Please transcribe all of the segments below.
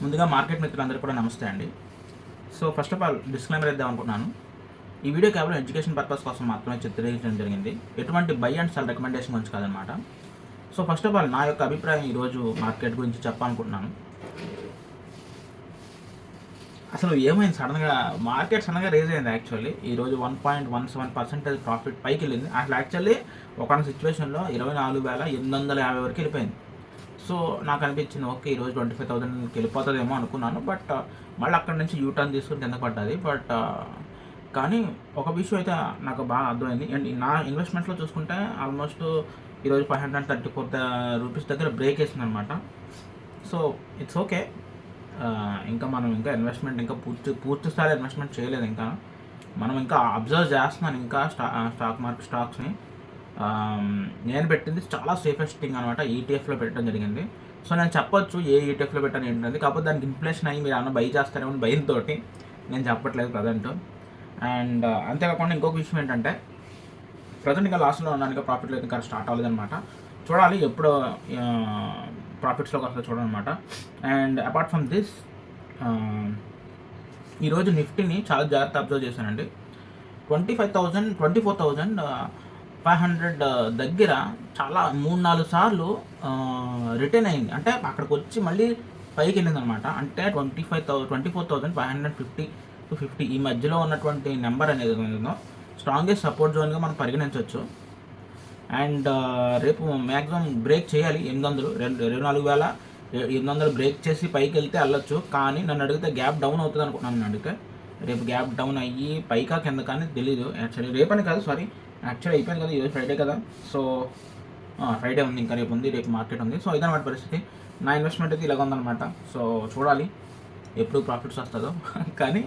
ముందుగా మార్కెట్ మిత్రులందరికీ కూడా నమస్తే అండి. So first of all disclaimer ఇద్దాం అనుకుంటున్నాను. ఈ వీడియో కేవలం ఎడ్యుకేషన్ పర్పస్ కోసం మాత్రమే చిత్రీకరించడం జరిగింది. ఎటువంటి బై అండ్ సెల్ రికమెండేషన్ గురించి కాదనమాట. సో ఫస్ట్ ఆఫ్ ఆల్ నా యొక్క అభిప్రాయం ఈరోజు మార్కెట్ గురించి చెప్పాలనుకుంటున్నాను. అసలు ఏమైంది మార్కెట్ సడన్గా రేజ్ అయింది. యాక్చువల్లీ ఈరోజు 1.17% ప్రాఫిట్ పైకి వెళ్ళింది. అసలు యాక్చువల్లీ ఒక సిచ్యువేషన్లో 24,850 వరకు వెళ్ళిపోయింది. సో నాకు అనిపించింది ఓకే ఈరోజు 25,000కి వెళ్ళిపోతుందేమో అనుకున్నాను. బట్ మళ్ళీ అక్కడ నుంచి యూటర్న్ తీసుకుని కింద పడ్డది. బట్ కానీ ఒక విషయం అయితే నాకు బాగా అర్థమైంది. అండ్ నా ఇన్వెస్ట్మెంట్లో చూసుకుంటే ఆల్మోస్ట్ ఈరోజు 534 రూపీస్ దగ్గర బ్రేక్ వేసింది అనమాట. So it's okay. ఇంకా మనం ఇన్వెస్ట్మెంట్ పూర్తి స్థాయి ఇన్వెస్ట్మెంట్ చేయలేదు. మనం ఇంకా అబ్జర్వ్ చేస్తున్నాను స్టాక్స్ని. నేను పెట్టింది చాలా సేఫెస్ట్ థింగ్ అనమాట. ఈటీఎఫ్లో పెట్టడం జరిగింది. సో నేను చెప్పొచ్చు ఏ ఈటీఎఫ్లో పెట్టాను ఏంటంటే, కాకపోతే దానికి ఇన్ఫ్లేషన్ అయ్యి మీరు అన్న బై చేస్తారేమో భయంతో నేను చెప్పట్లేదు ప్రజెంట్. అండ్ అంతేకాకుండా ఇంకొక విషయం ఏంటంటే, ప్రజెంట్ ఇంకా లాస్ట్లో ఉన్నాను, ఇంకా ప్రాఫిట్లో ఇంకా స్టార్ట్ అవ్వలేదన్నమాట. చూడాలి ఎప్పుడు ప్రాఫిట్స్లోకి వస్తుందో చూడాలన్నమాట. అండ్ అపార్ట్ ఫ్రమ్ దిస్ ఈరోజు నిఫ్టీని చాలా జాగ్రత్త అబ్జర్వ్ చేశానండి. 24,500 దగ్గర చాలా 3-4 సార్లు రిటర్న్ అయింది. అంటే అక్కడికి వచ్చి మళ్ళీ పైకి వెళ్ళింది అనమాట. అంటే 24,550 to 50 ఈ మధ్యలో ఉన్నటువంటి నెంబర్ అనేది ఉందో స్ట్రాంగెస్ట్ సపోర్ట్ జోన్గా మనం పరిగణించవచ్చు. అండ్ రేపు మ్యాక్సిమం బ్రేక్ చేయాలి. 24,800 బ్రేక్ చేసి పైకి వెళ్తే వెళ్ళొచ్చు. కానీ నన్ను అడిగితే గ్యాప్ డౌన్ అవుతుంది అనుకుంటున్నాను. నన్ను అడిగితే రేపు గ్యాప్ డౌన్ అయ్యి పైకా కింద కానీ తెలీదు. యాక్చువల్లీ రేపని కాదు, సారీ యాక్చువల్లీ అయిపోయింది కదా, ఈరోజు ఫ్రైడే కదా. సో ఫ్రైడే ఉంది, ఇంకా రేపు ఉంది, రేపు మార్కెట్ ఉంది. సో ఇదన్నమాట పరిస్థితి. నా ఇన్వెస్ట్మెంట్ అయితే ఇలాగ ఉందన్నమాట. సో చూడాలి ఎప్పుడు ప్రాఫిట్స్ వస్తుందో. కానీ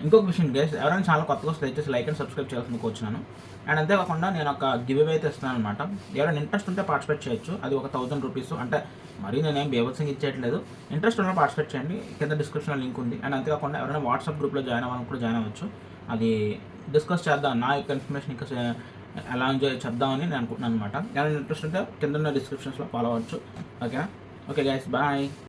ఇంకొక విషయం గైస్, ఎవరైనా చాలా కొత్తగా వస్తే దయచేసి లైక్ అండ్ సబ్స్క్రైబ్ చేయాల్సింది కోరుచున్నాను. అండ్ అంతేకాకుండా నేను ఒక గివ్ అవే అయితే ఇస్తున్నాను అనమాట. ఎవరైనా ఇంట్రెస్ట్ ఉంటే పార్టిసిపేట్ చేయొచ్చు. అది ఒక 1,000 రూపీస్. అంటే మరీ నేనేం బేవత్సంగా ఇచ్చేయట్లేదు. ఇంట్రెస్ట్ ఉన్న పార్టిసిపేట్ చేయండి. కింద డిస్క్రిప్షన్లో లింక్ ఉంది. అండ్ అంతేకాకుండా ఎవరైనా వాట్సాప్ గ్రూప్లో జాయిన్ అవ్వాలని కూడా జాయిన్ అవ్వచ్చు. అది డిస్కస్ చేద్దాం, నా యొక్క ఇన్ఫర్మేషన్ ఇంకా ఎలా ఎంజాయ్ చేద్దామని నేను అనుకుంటున్నాను అనమాట. ఎవరైనా ఇంట్రెస్ట్ ఉంటే కింద డిస్క్రిప్షన్స్లో ఫాలో అవ్వచ్చు. ఓకేనా? Okay guys, bye.